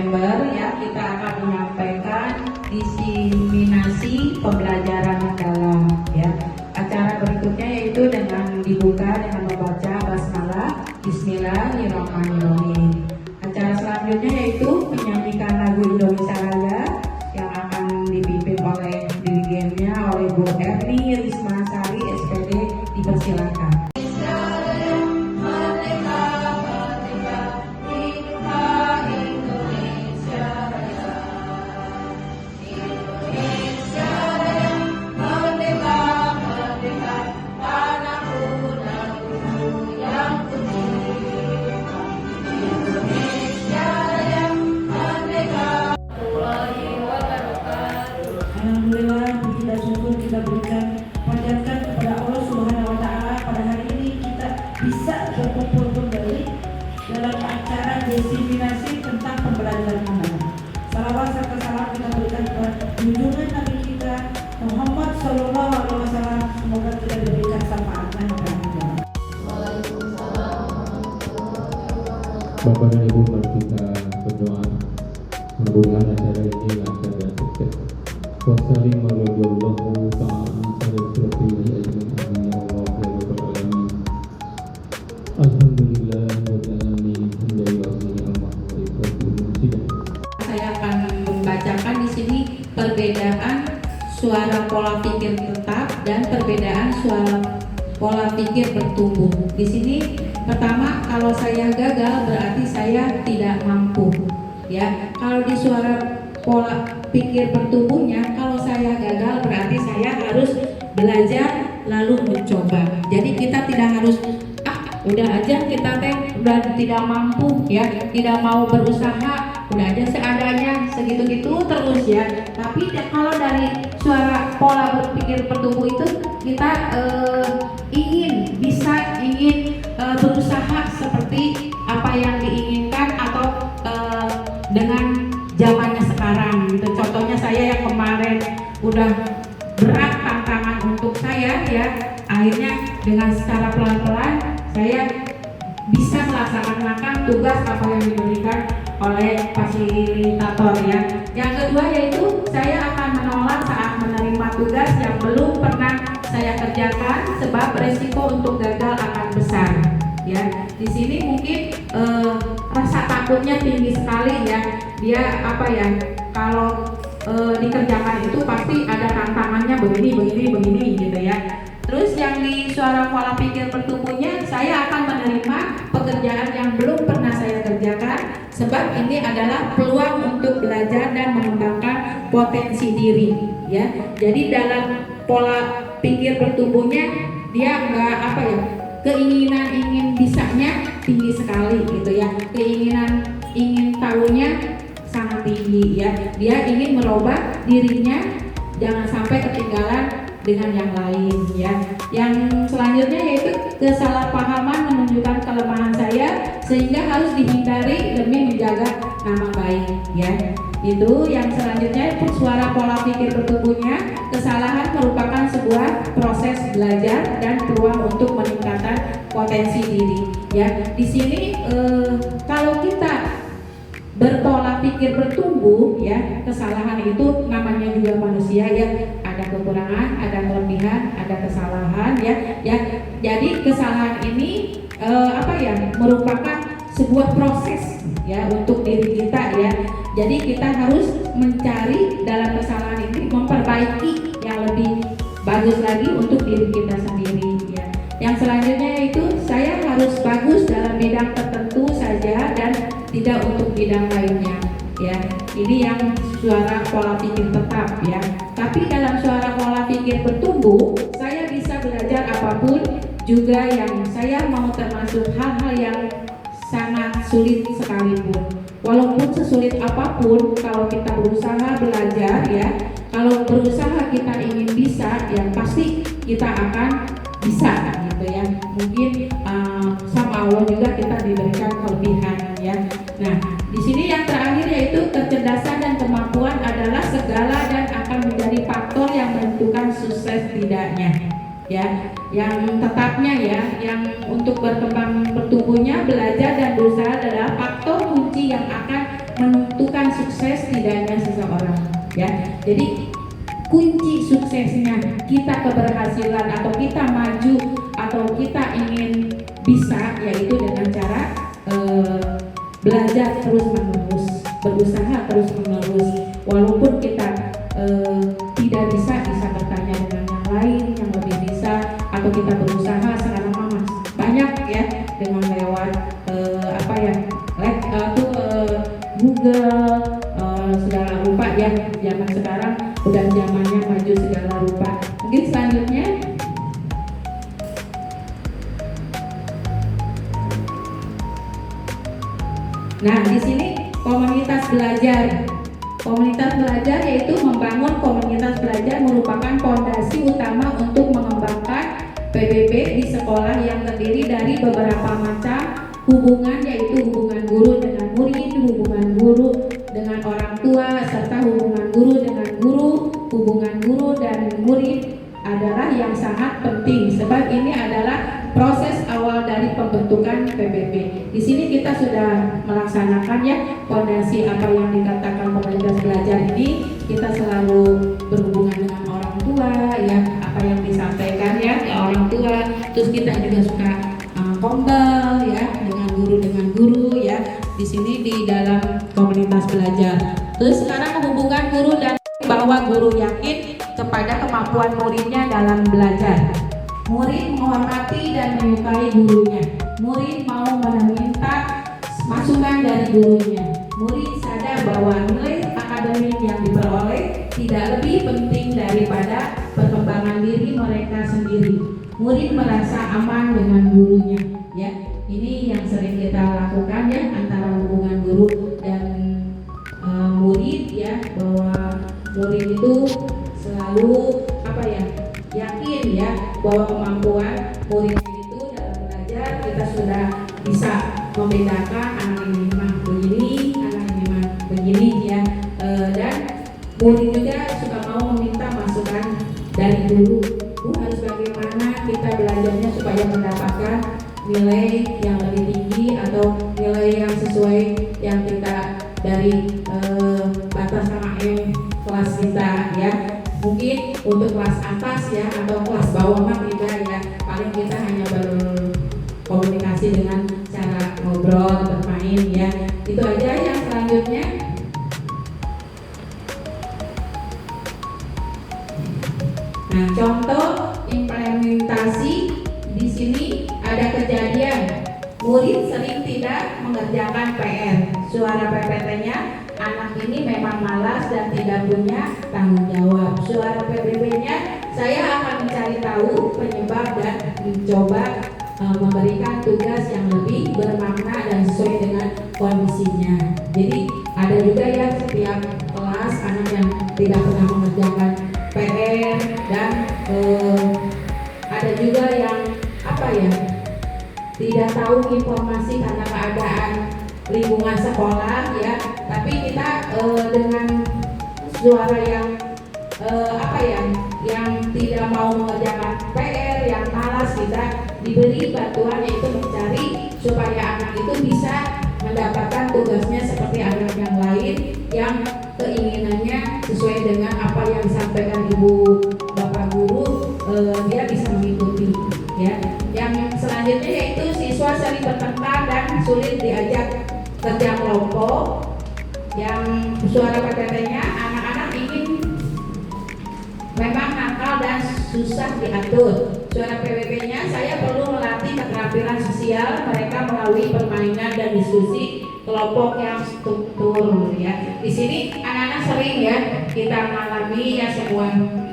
September ya kita akan menyampaikan diseminasi pembelajaran mendalam ya. Acara berikutnya yaitu dengan dibuka dengan membaca basmalah Bismillahirrahmanirrahim. Acara selanjutnya yaitu menyanyikan lagu Indonesia Raya yang akan dipimpin oleh dirigennya oleh Bu Erni Risma Sari SPD. Dipersilakan. Alhamdulillah, puji dan syukur kita berikan panjatkan kepada Allah Subhanahu wa Ta'ala. Pada hari ini kita bisa berkumpul kembali dalam acara diseminasi tentang pembelajaran agama. Salawat serta salam kita berikan kepada junjungan Nabi kita Muhammad Sallallahu Alaihi Wasallam. Semoga kita diberikan syafaatnya kepada kita. Bapak dan Ibu, mari kita berdoa mudah-mudahan acara ini lancar dan sukses. Wassalim warahmatullahi ta'ala warahmatullahi ajma'in ya Allah ya Rabbal alamin. Alhamdulillah rabbil alamin. Saya akan membacakan di sini perbedaan suara pola pikir tetap dan perbedaan suara pola pikir bertumbuh. Di sini pertama, kalau saya gagal berarti saya tidak mampu. Ya, kalau di suara pola pikir bertumbuhnya, kalau saya gagal berarti saya harus belajar lalu mencoba. Jadi kita tidak harus udah aja kita udah tidak mampu ya, tidak mau berusaha, udah aja seadanya segitu-gitu terus ya. Tapi kalau dari suara pola berpikir bertumbuh itu kita ingin berusaha seperti apa yang diinginkan atau dengan zamannya sekarang gitu. Contohnya saya yang kemarin udah berat tantangan untuk saya ya, akhirnya dengan secara pelan-pelan saya bisa melaksanakan tugas apa yang diberikan oleh fasilitator ya. Yang kedua yaitu saya akan menolak saat menerima tugas yang belum pernah saya kerjakan sebab resiko untuk gagal akan besar ya. Di sini mungkin rasa takutnya tinggi sekali ya. Dia kalau dikerjakan itu pasti ada tantangannya begini gitu ya. Terus yang di suara pola pikir bertumbuhnya, saya akan menerima pekerjaan yang belum pernah saya kerjakan sebab ini adalah peluang untuk belajar dan mengembangkan potensi diri ya. Jadi dalam pola pikir bertumbuhnya dia keinginan ingin bisanya tinggi sekali gitu ya, keinginan ingin tahunya sangat tinggi ya. Dia ingin merubah dirinya jangan sampai ketinggalan dengan yang lain ya. Yang selanjutnya yaitu kesalahpahaman menunjukkan kelemahan saya sehingga harus dihindari demi menjaga nama baik ya. Itu yang selanjutnya suara pola pikir bertumbuhnya, kesalahan merupakan sebuah proses belajar dan peluang untuk meningkatkan potensi diri ya. Di sini kalau kita berpola pikir bertumbuh ya, kesalahan itu namanya juga manusia ya, ada kekurangan, ada kelebihan, ada kesalahan ya. Jadi kesalahan ini merupakan sebuah proses ya untuk diri kita ya. Jadi kita harus mencari dalam kesalahan ini memperbaiki yang lebih bagus lagi untuk diri kita sendiri ya. Yang selanjutnya yaitu saya harus bagus dalam bidang tertentu saja dan tidak untuk bidang lainnya ya. Ini yang suara pola pikir tetap ya. Tapi dalam suara pola pikir bertumbuh, saya bisa belajar apapun juga yang saya mau, termasuk hal-hal yang sangat sulit sekalipun. Walaupun sesulit apapun, kalau kita berusaha belajar ya, kalau berusaha kita ingin bisa ya, pasti kita akan bisa gitu ya. Mungkin sama Allah juga kita diberikan kelebihan ya. Nah, di sini yang terakhir yaitu kecerdasan dan kemampuan adalah segala dan akan menjadi faktor yang menentukan sukses tidaknya ya. Yang tetapnya ya, yang untuk berkembang bertumbuhnya belajar dan berusaha adalah faktor kunci yang akan menentukan sukses tidaknya seseorang, ya. Jadi kunci suksesnya kita keberhasilan atau kita maju atau kita ingin bisa yaitu dengan cara belajar terus menerus, berusaha terus menerus. Walaupun kita tidak bisa bertanya dengan yang lain yang lebih bisa, atau kita berusaha sekarang banyak ya dengan lewat Google segala rupa ya. Zaman sekarang udah zamannya maju segala rupa. Mungkin selanjutnya nah di sini komunitas belajar. Komunitas belajar yaitu membangun komunitas belajar merupakan fondasi utama untuk mengembangkan PBB di sekolah yang terdiri dari beberapa macam hubungan, yaitu hubungan guru dengan murid, hubungan guru dengan orang tua, serta hubungan guru dengan guru. Hubungan guru dan murid adalah yang sangat penting sebab ini adalah proses awal dari pembentukan PBB. Di sini kita sudah melaksanakan ya fondasi apa yang dikatakan komunitas belajar ini. Kita selalu berhubungan dengan orang tua ya, apa yang disampaikan ya ke orang tua. Terus kita juga suka kombel ya dengan guru ya. Di sini di dalam komunitas belajar. Terus sekarang hubungan guru dan bahwa guru yakin kepada kemampuan muridnya dalam belajar. Murid menghormati dan menyukai gurunya. Murid mau meminta masukan dari gurunya. Murid sadar bahwa nilai akademik yang diperoleh tidak lebih penting daripada perkembangan diri mereka sendiri. Murid merasa aman dengan gurunya. Ya, ini yang sering kita lakukan ya antara hubungan guru dan murid ya, bahwa murid itu selalu yakin ya bahwa kemampuan murid itu dalam belajar. Kita sudah bisa membedakan anak ini mah begini, anak ini mah begini ya. Dan murid juga suka mau meminta masukan dari guru. Bu, harus bagaimana kita belajarnya supaya mendapatkan nilai yang lebih tinggi atau nilai yang sesuai yang kita dari batas KKM kelas kita ya. Mungkin untuk kelas atas ya atau kelas bawah mah tidak ya, paling kita hanya berkomunikasi dengan cara ngobrol, bermain ya. Itu aja. Yang selanjutnya nah, contoh implementasi di sini ada kejadian murid sering tidak mengerjakan PR. Suara PPT-nya, anak ini memang malas dan tidak punya tanggung jawab. Suara PBB-nya, saya akan mencari tahu penyebab dan mencoba memberikan tugas yang lebih bermakna dan sesuai dengan kondisinya. Jadi ada juga ya setiap kelas anak yang tidak pernah mengerjakan PR dan ada juga yang tidak tahu informasi karena keadaan lingkungan sekolah ya, tapi kita dengan suara yang yang tidak mau mengerjakan PR, yang malas, kita diberi bantuan yaitu mencari supaya anak itu bisa mendapatkan tugasnya seperti anak yang lain yang keinginannya sesuai dengan apa yang disampaikan ibu bapak guru, dia bisa mengikuti ya. Yang selanjutnya yaitu siswa sering bertengkar dan sulit diajak kerja kelompok. Yang suara PPT-nya, anak-anak ingin memang nakal dan susah diatur. Suara PBB-nya, saya perlu melatih keterampilan sosial mereka melalui permainan dan diskusi kelompok yang struktur ya. Di sini anak-anak sering ya kita mengalami ya semua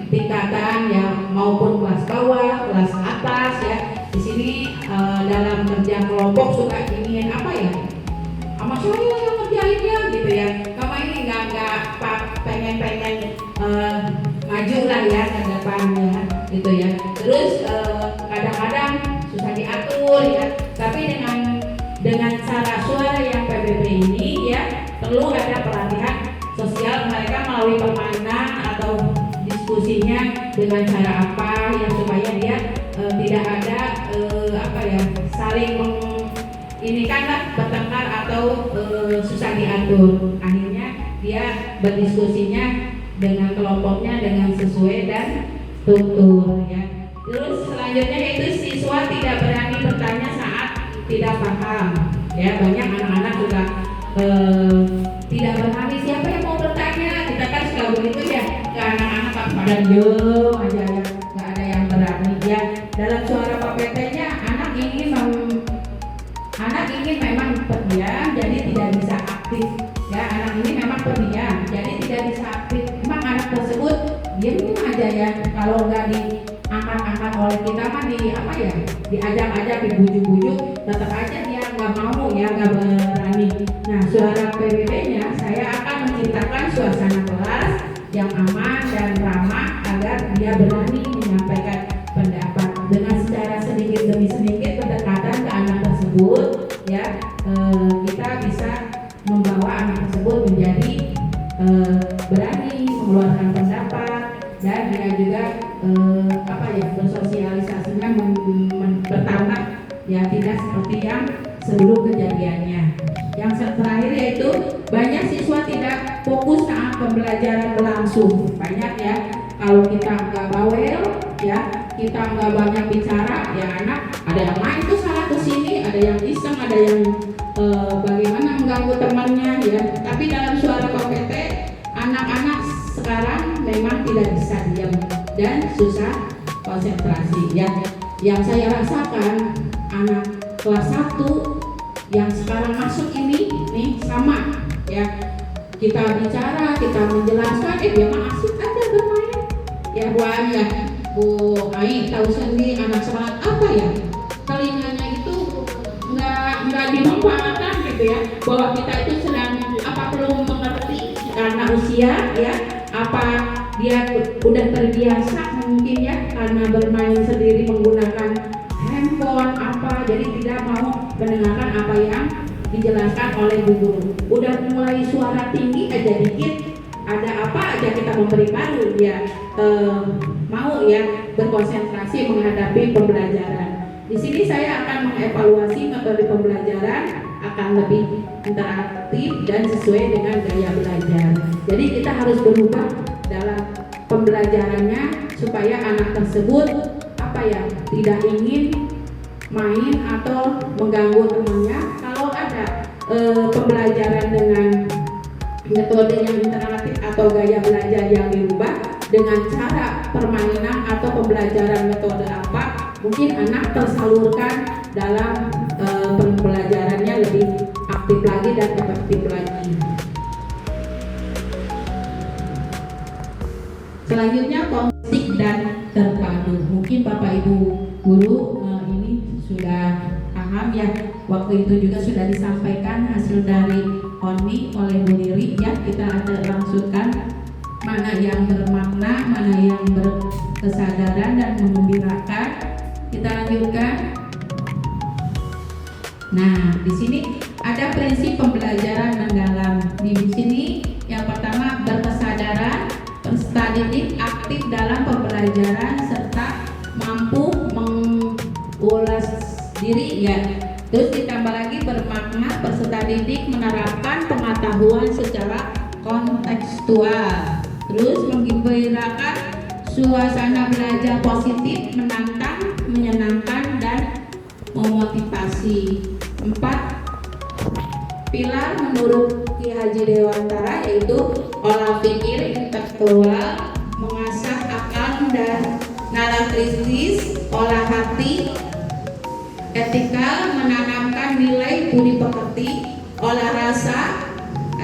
tingkatan ya, maupun kelas bawah, kelas atas ya. Di sini dalam kerja kelompok suka ingin sama saya yang ngerjainnya gitu ya. Kamu ini nggak pengen maju lah ya ke depannya gitu ya. Terus kadang-kadang susah diatur ya. Tapi dengan cara suara yang PBB ini ya, perlu ada pelatihan sosial mereka melalui permainan atau diskusinya dengan cara apa yang supaya dia tidak ada saling ini kanlah bertengkar atau susah diatur. Akhirnya dia berdiskusinya dengan kelompoknya dengan sesuai dan struktur ya. Terus selanjutnya yaitu siswa tidak berani bertanya saat tidak paham ya. Banyak anak-anak juga tidak berani, siapa yang mau bertanya, kita kan suka begitu ya ke anak-anak pada diem aja ya, nggak ada yang berani ya. Dalam suara PPT-nya anak ini memang pendiam jadi tidak bisa aktif ya. Anak ini memang pendiam jadi tidak bisa aktif. Memang anak tersebut diam aja ya, kalau nggak diangkat-angkat oleh kita mah diajak-ajak, dibujuk-bujuk, tetap aja dia nggak mau ya, nggak berani. Nah, suara PBB-nya saya akan menciptakan suasana kelas yang aman dan ramah agar dia berani menyampaikan pendapat dengan secara sedikit demi sedikit pendekatan ke anak tersebut ya. Kita bisa membawa anak tersebut menjadi berani mengeluarkan pendapat dan dia juga bersosialisasinya bertambah ya, tidak seperti yang sebelum kejadiannya. Yang terakhir yaitu banyak siswa tidak fokus saat pembelajaran berlangsung. Banyak ya, kalau kita nggak bawel ya, kita nggak banyak bicara ya, anak ada yang main tuh salah ke sini, ada yang iseng, ada yang bagaimana mengganggu temannya ya. Tapi dalam suara PPT anak-anak sekarang memang tidak bisa diam dan susah konsentrasi ya. Yang saya rasakan anak kelas 1 yang sekarang masuk ini nih sama ya, kita bicara, kita menjelaskan, dia mah asik aja bermain ya. Banyak Bu Ai tahu sendiri anak semangat apa ya, telinganya itu nggak dimanfaatkan gitu ya, bahwa kita itu sedang belum mengerti karena usia ya, dia udah terbiasa mungkin ya karena bermain sendiri menggunakan handphone jadi tidak mau mendengarkan apa yang dijelaskan oleh bu guru. Udah mulai suara tinggi aja dikit, ada apa aja kita memberi baru dia mau ya berkonsentrasi menghadapi pembelajaran. Di sini saya akan mengevaluasi metode pembelajaran akan lebih interaktif dan sesuai dengan gaya belajar. Jadi kita harus berubah dalam pembelajarannya supaya anak tersebut tidak ingin main atau mengganggu temannya. Kalau ada pembelajaran dengan metode yang interaktif atau gaya belajar yang dirubah dengan cara permainan atau pembelajaran metode apa, mungkin anak tersalurkan dalam pembelajarannya lebih aktif lagi dan efektif lagi. Selanjutnya konsep dan terpadu. Mungkin Bapak Ibu guru ini sudah paham ya. Waktu itu juga sudah disampaikan hasil dari ONI oleh Bu Riri ya. Kita ada langsungkan mana yang bermakna, mana yang berkesadaran dan mengembirakan. Kita lanjutkan. Nah, di sini ada prinsip pembelajaran mendalam. Di sini yang pertama berkesadaran, peserta didik aktif dalam pembelajaran serta mampu mengulas diri ya. Terus ditambah lagi bermakna, peserta didik menerapkan pengetahuan secara kontekstual. Terus menggembirakan, suasana belajar positif, menantang, menyenangkan dan memotivasi. 4 pilar menurut Ki Haji Dewantara yaitu olah pikir intelektual, mengasah akal dan nalar kritis, olah hati, etika, menanamkan nilai budi pekerti, olah rasa,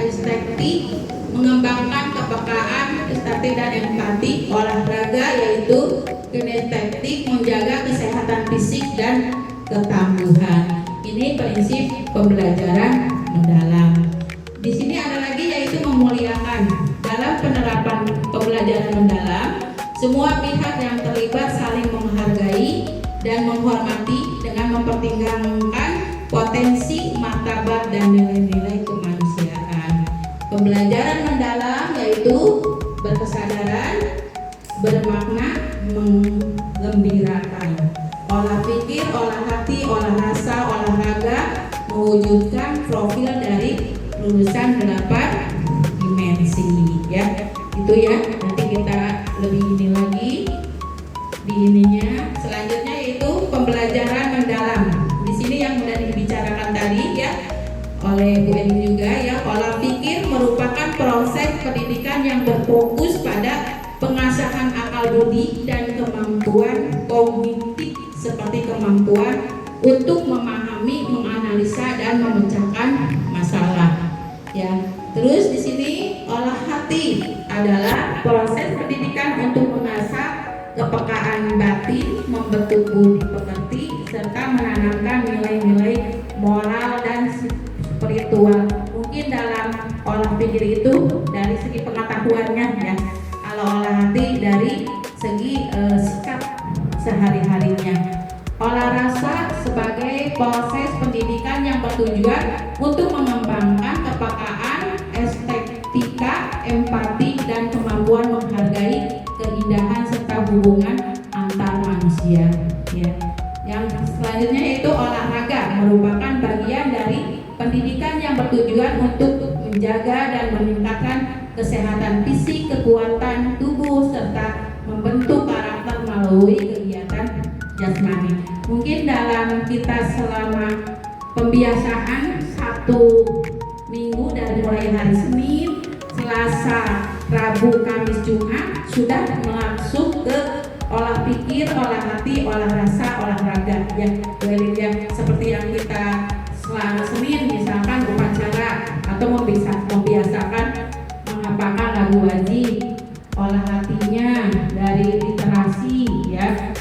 estetik, mengembangkan kepekaan, estetik dan empati, olahraga yaitu kinestetik, menjaga kesehatan fisik dan ketangguhan. Ini prinsip pembelajaran mendalam. Di sini ada lagi yaitu memuliakan. Dalam penerapan pembelajaran mendalam, semua pihak yang terlibat saling menghargai dan menghormati dengan mempertimbangkan potensi, martabat dan nilai-nilai kemanusiaan. Pembelajaran mendalam yaitu berkesadaran, bermakna, menggembirakan. Olah pikir, olah hati, olah rasa, olahraga, mewujudkan profil dari lulusan 8 dimensi ya. Itu ya, nanti kita lebih ini lagi di ininya. Selanjutnya yaitu pembelajaran mendalam. Di sini yang sudah dibicarakan tadi ya oleh Bu Eni juga ya, olah pikir merupakan proses pendidikan yang berfokus pada pengasahan akal budi dan kemampuan kognitif seperti kemampuan untuk memahami, menganalisa dan memecahkan masalah. Ya. Terus di sini olah hati adalah proses pendidikan untuk mengasah kepekaan batin, membentuk budi pekerti serta menanamkan nilai-nilai moral dan spiritual. Mungkin dalam olah pikir itu dari segi pengetahuannya ya. Kalau olah hati dari segi sikap sehari-harinya. Olah rasa sebagai proses pendidikan yang bertujuan untuk mengembangkan kepekaan, estetika, empati dan kemampuan menghargai keindahan serta hubungan antar manusia. Ya. Yang selanjutnya yaitu olahraga merupakan bagian dari pendidikan yang bertujuan untuk menjaga dan meningkatkan kesehatan fisik, kekuatan tubuh serta membentuk karakter melalui kegiatan jasmani. Mungkin dalam kita selama pembiasaan 1 minggu dari mulai hari Senin, Selasa, Rabu, Kamis, Jumat sudah masuk ke olah pikir, olah hati, olah rasa, olahraga ya. Ya, seperti yang kita selama Senin misalkan upacara atau membiasakan menghafalkan lagu wajib, olah hatinya dari literasi ya,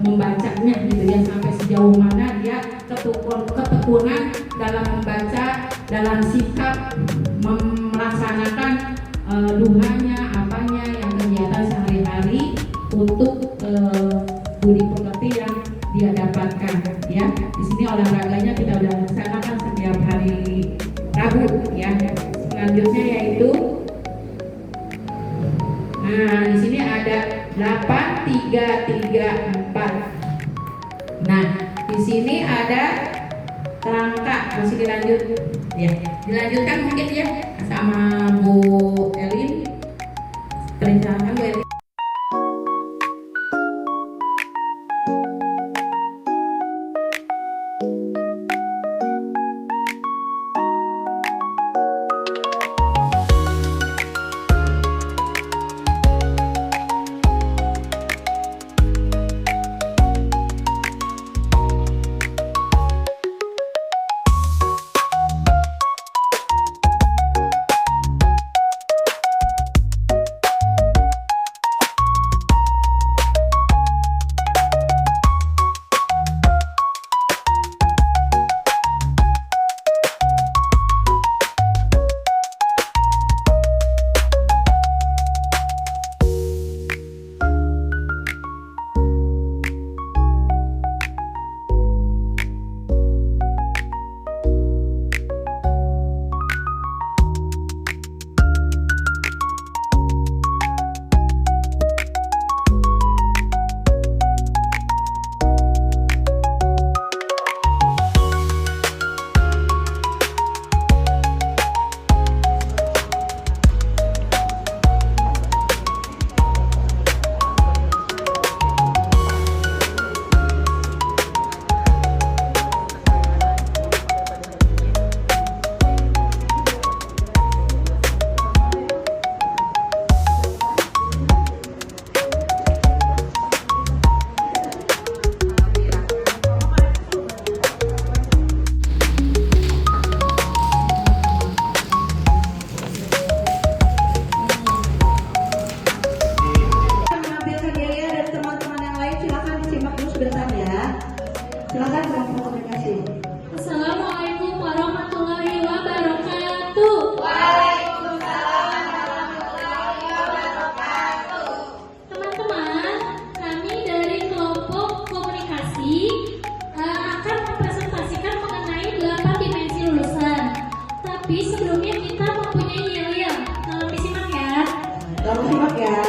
membacanya gitu ya, sampai sejauh mana dia ketekunan dalam membaca, dalam sikap melaksanakan duhanya, apanya yang kegiatan sehari-hari untuk budi pekerti yang dia dapatkan ya. Di sini olahraganya kita udah laksanakan setiap hari Rabu ya. Selanjutnya yaitu di sini ada 8, 3, 3, 4. Nah, di sini ada kerangka, masih dilanjut ya. Dilanjutkan mungkin ya sama Bu Elin. Perintahkan Bu Elin. Silakan berkomunikasi. Assalamualaikum warahmatullahi wabarakatuh. Waalaikumsalam warahmatullahi wabarakatuh. Teman-teman, kami dari kelompok komunikasi akan mempresentasikan mengenai 8 dimensi lulusan. Tapi sebelumnya kita mempunyai yel-yel. Tolong disimak ya. Tolong simak ya.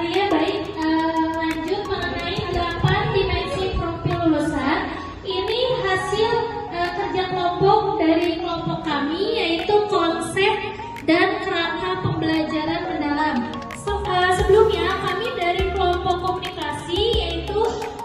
ya baik, lanjut mengenai 8 dimensi profil lulusan. Ini hasil kerja kelompok dari kelompok kami, yaitu konsep dan kerangka pembelajaran mendalam. Sebelumnya kami dari kelompok komunikasi, yaitu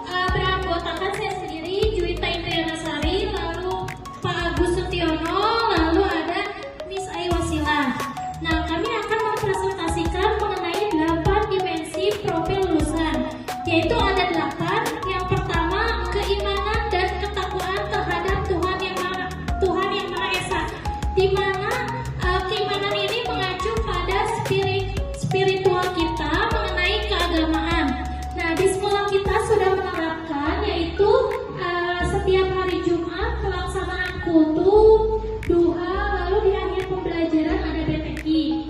beranggotakan saya sendiri, Juwita Indriana Sari, lalu Pak Agus Sutiono, lalu ada Miss Aiwasila. Nah, kami akan mempresentasikan mengenai 8 dimensi profil lulusan, yaitu ada 8. Yang pertama, keimanan dan ketakwaan terhadap Tuhan yang Maha Esa, di mana keimanan ini mengacu pada spiritual kita mengenai keagamaan. Nah, di sekolah kita sudah menerapkan, yaitu setiap hari Jumat pelaksanaan kutub, duha, lalu di akhir pembelajaran ada BTI.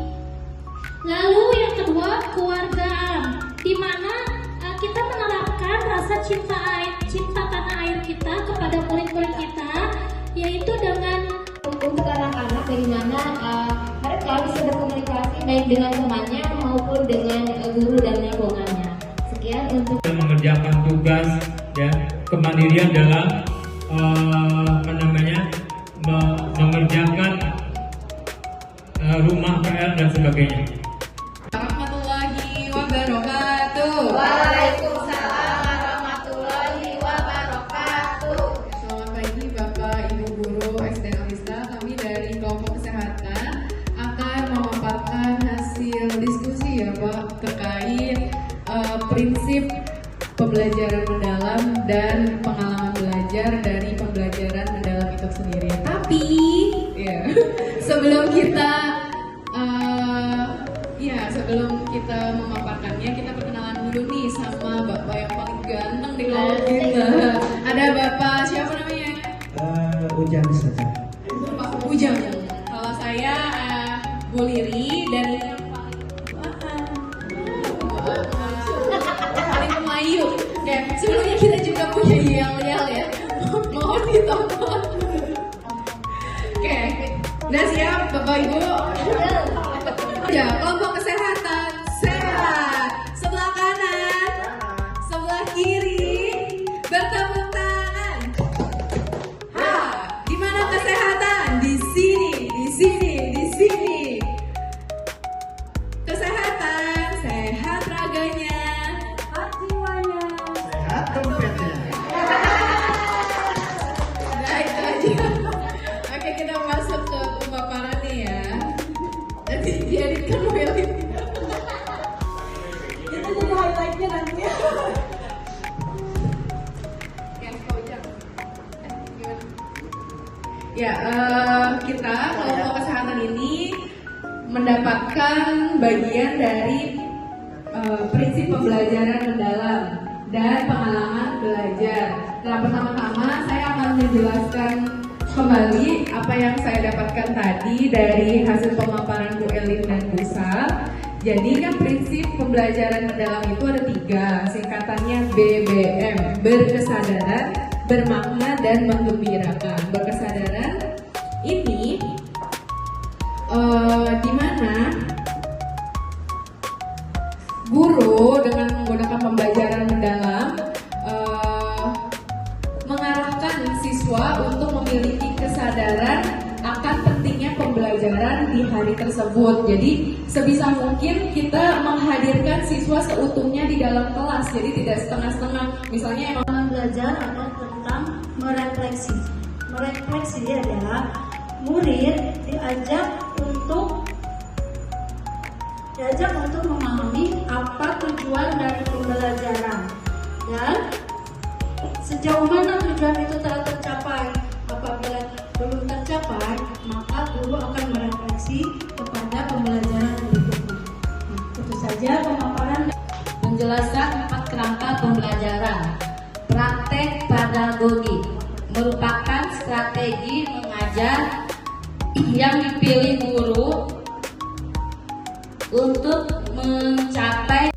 Lalu yang kedua, keluargaan, di mana kita menerapkan rasa cinta tanah air kita kepada murid-murid kita, yaitu dengan untuk anak-anak bagaimana mereka bisa berkomunikasi baik dengan temannya maupun dengan guru dan lingkungannya. Sekian untuk mengerjakan tugas, ya, kemandirian dalam mengerjakan rumah PR dan sebagainya. Warahmatullahi wabarakatuh. Waalaikumsalam warahmatullahi wabarakatuh. Selamat pagi Bapak Ibu Guru SD Alista. Kami dari kelompok kesehatan akan memaparkan hasil diskusi ya Pak terkait prinsip pembelajaran mendalam dan pengalaman belajar dari pembelajaran mendalam itu sendiri. Tapi ya sebelum kita memaparkannya, kita perkenalan dulu nih sama Bapak yang paling ganteng di kelompok kita. Ada Bapak siapa namanya? Ujang saja. Pak Ujang. Kalau saya Bu Liri dan paling pemayu. Oke, sebelumnya kita juga punya yel-yel ya. Mohon ditonton. Oke, udah siap Bapak Ibu? Ya, kelompok kesehatan sehat. Sebelah kanan, sebelah kiri, bertepuk tangan. Ha, di mana kesehatan? Di sini, di sini, di sini. Kesehatan, sehat raganya, sehat jiwanya, Sehat dompetnya. Nah, itu aja. Oke, kita masuk ke pemaparan nih ya. Nanti dieditkan Willy. Itu jadi highlightnya nanti. Ya, kita kelompok kesehatan ini mendapatkan bagian dari prinsip pembelajaran mendalam dan pengalaman belajar. Nah, pertama-tama saya akan menjelaskan kembali apa yang saya dapatkan tadi dari hasil pemaparan Bu Elin dan Bu Sal. Jadi kan prinsip pembelajaran mendalam itu ada 3, singkatannya BBM, berkesadaran, bermakna, dan menggembirakan. Berkesadaran ini di mana guru dengan menggunakan pembelajaran mendalam mengarahkan siswa untuk memiliki kesadaran akan pentingnya pembelajaran di hari tersebut. Jadi sebisa mungkin kita menghadirkan siswa seutuhnya di dalam kelas, jadi tidak setengah-setengah. Misalnya emang Belajar adalah tentang merefleksi. Merefleksi adalah murid diajak untuk memahami apa tujuan dari pembelajaran dan sejauh mana tujuan itu telah tercapai. Apabila belum tercapai, maka guru akan merefleksi kepada pembelajaran berikutnya. Nah, itu saja pemaparan. menjelaskan 4 kerangka pembelajaran. Praktek pedagogi merupakan strategi mengajar yang dipilih guru untuk mencapai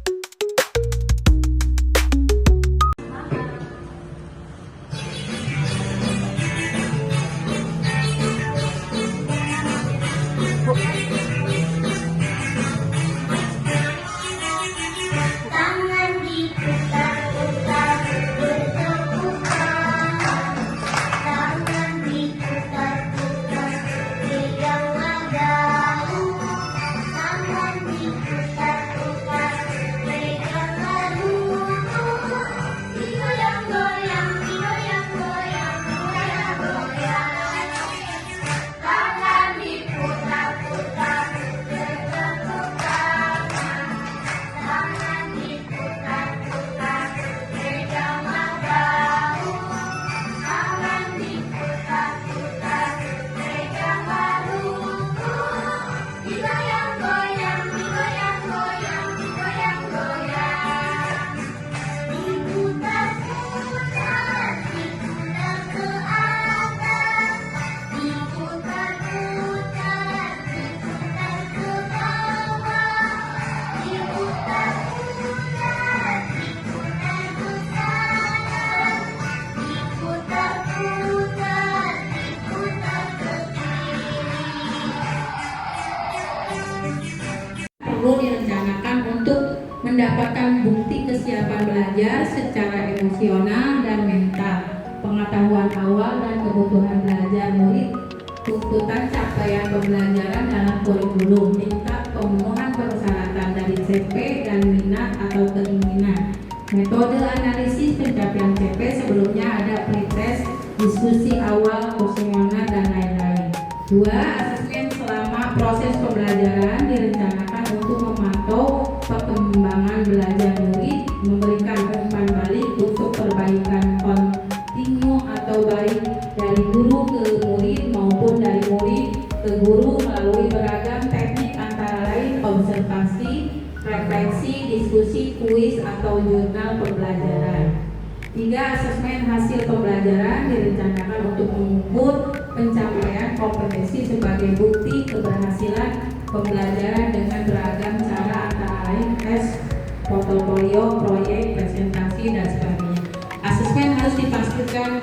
mendapatkan bukti kesiapan belajar secara emosional dan mental, pengetahuan awal dan kebutuhan belajar murid, tuntutan capaian pembelajaran dalam kurikulum, tingkat pemenuhan persyaratan dari CP dan minat atau keinginan. Metode analisis pencapaian CP sebelumnya ada pretest, diskusi awal, kuesioner, dan lain-lain. 2. Asesmen selama proses pembelajaran direncanakan untuk memantau perkembangan belajar murid, memberikan umpan balik untuk perbaikan kontinu atau baik dari guru ke murid maupun dari murid ke guru melalui beragam teknik antara lain observasi, refleksi, diskusi, kuis, atau jurnal pembelajaran. 3. Asesmen hasil pembelajaran direncanakan untuk mengukur pencapaian kompetensi sebagai bukti keberhasilan pembelajaran dengan beragam cara antara lain tes, portofolio, proyek, presentasi, dan sebagainya. Asesmen harus dipastikan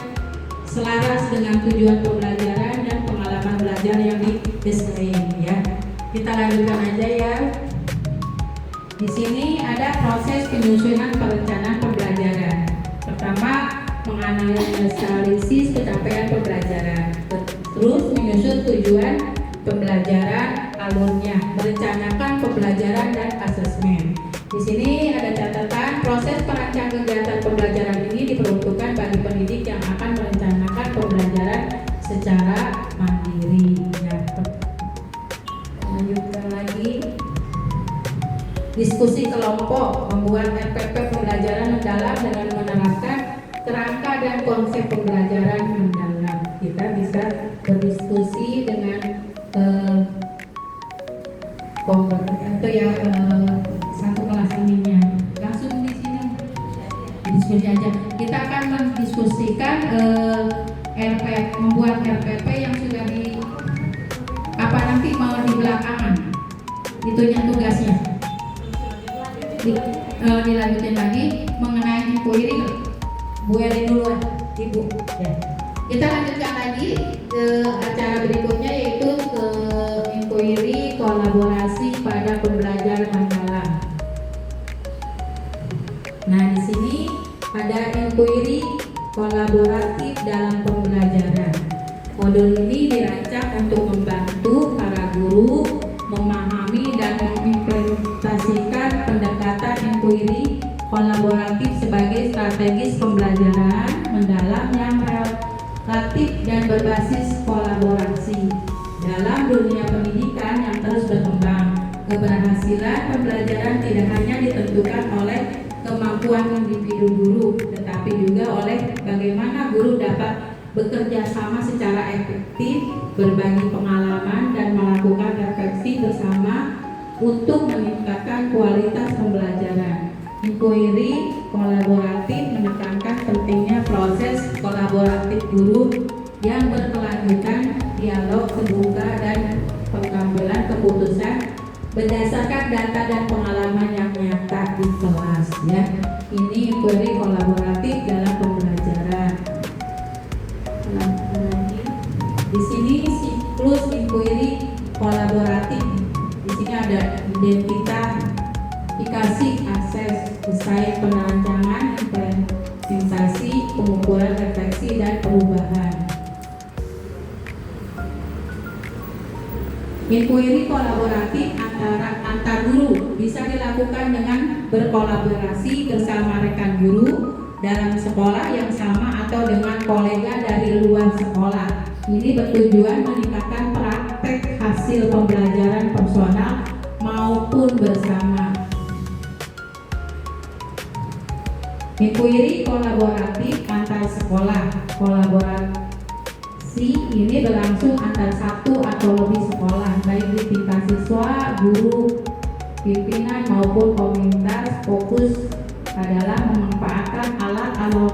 selaras dengan tujuan pembelajaran dan pengalaman belajar yang di-describe ya. Kita lanjutkan aja ya. Di sini ada proses penyusunan perencanaan pembelajaran. Pertama, menganalisis pencapaian pembelajaran. Terus menyusun tujuan pembelajaran, alurnya, merencanakan pembelajaran dan asesmen. Di sini ada catatan proses perancang kegiatan pembelajaran ini diperuntukkan bagi pendidik yang akan merencanakan pembelajaran secara mandiri. Ya. Lanjutkan lagi. Diskusi kelompok, membuat RPP pembelajaran mendalam dengan menerapkan kerangka dan konsep pembelajaran mendalam. Kita bisa berdiskusi dengan satu kelas ininya. Langsung di sini diskusi aja. Kita akan mendiskusikan membuat RPP yang sudah nanti mau di belakangan. Itunya tugasnya. Dilanjutin lagi mengenai inquiry. Bu Eli dulu, Ibu. Ya. Kita lanjutkan lagi ke acara berikutnya yaitu ke inquiry kolaborasi pada pembelajaran mendalam. Nah, di sini ada inquiry kolaboratif dalam pembelajaran. Modul ini dirancang untuk membantu para guru memahami dan mengimplementasikan pendekatan inquiry kolaboratif sebagai strategis pembelajaran mendalam yang relatif dan berbasis kolaborasi dalam dunia pendidikan yang terus berkembang. Keberhasilan pembelajaran tidak hanya ditentukan oleh kemampuan individu guru, tetapi juga oleh bagaimana guru dapat bekerja sama secara efektif, berbagi pengalaman, dan melakukan refleksi bersama untuk meningkatkan kualitas pembelajaran. Inquiry kolaboratif menekankan pentingnya proses kolaboratif guru yang berkelanjutan, dialog terbuka, dan pengambilan keputusan berdasarkan data dan pengalaman yang nyata di kelas ya. Ini inquiry kolaboratif dalam pembelajaran. Di sini siklus inquiry kolaboratif. Di sini ada identifikasi, akses, desain, perancangan, implementasi, pengukuran, refleksi, dan perubahan. Inquiry kolaboratif antar guru bisa dilakukan dengan berkolaborasi bersama rekan guru dalam sekolah yang sama atau dengan kolega dari luar sekolah. Ini bertujuan meningkatkan praktek hasil pembelajaran personal maupun bersama. Inquiry kolaboratif antar sekolah. Kolaborasi ini berlangsung antar satu atau lebih sekolah, baik di tingkat siswa, guru, pimpinan maupun komunitas. Fokus adalah memanfaatkan alat atau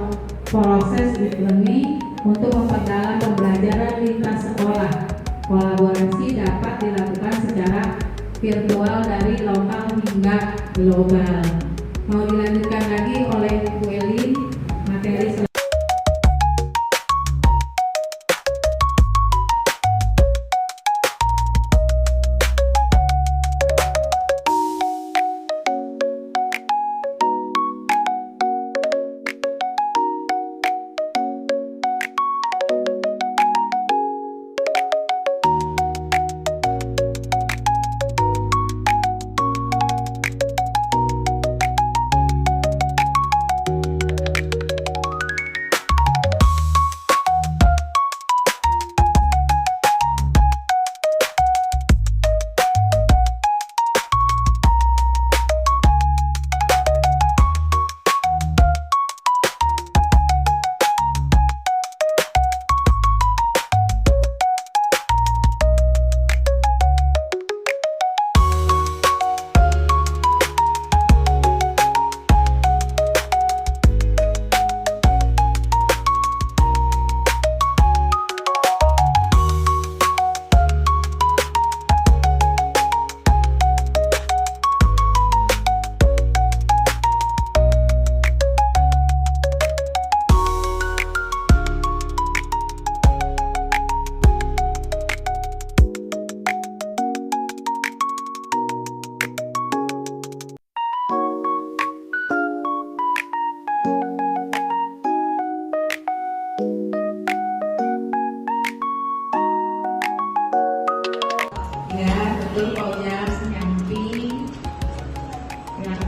proses e-learning untuk memperdalam pembelajaran lintas sekolah. Kolaborasi dapat dilakukan secara virtual dari lokal hingga global. Mau dilanjutkan lagi oleh Bu Elin materi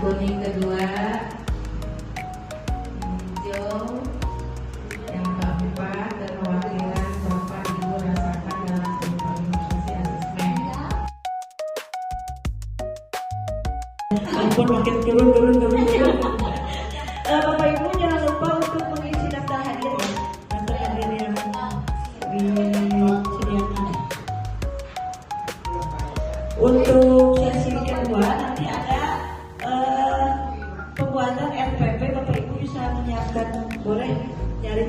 kuning kedua, hijau, yang keempat, kekhawatiran Bapak Ibu rasakan dalam implementasi asesmen. Ampun, makin turun. Bapak Ibu jangan lupa untuk mengisi daftar hadir ya. Daftar hadir yang disediakan. Untuk sesi kedua nanti ada pembuatan RPP. Bapak Ibu bisa menyiapkan, boleh nyari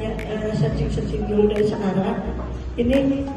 searching dulu dari sekarang. Ini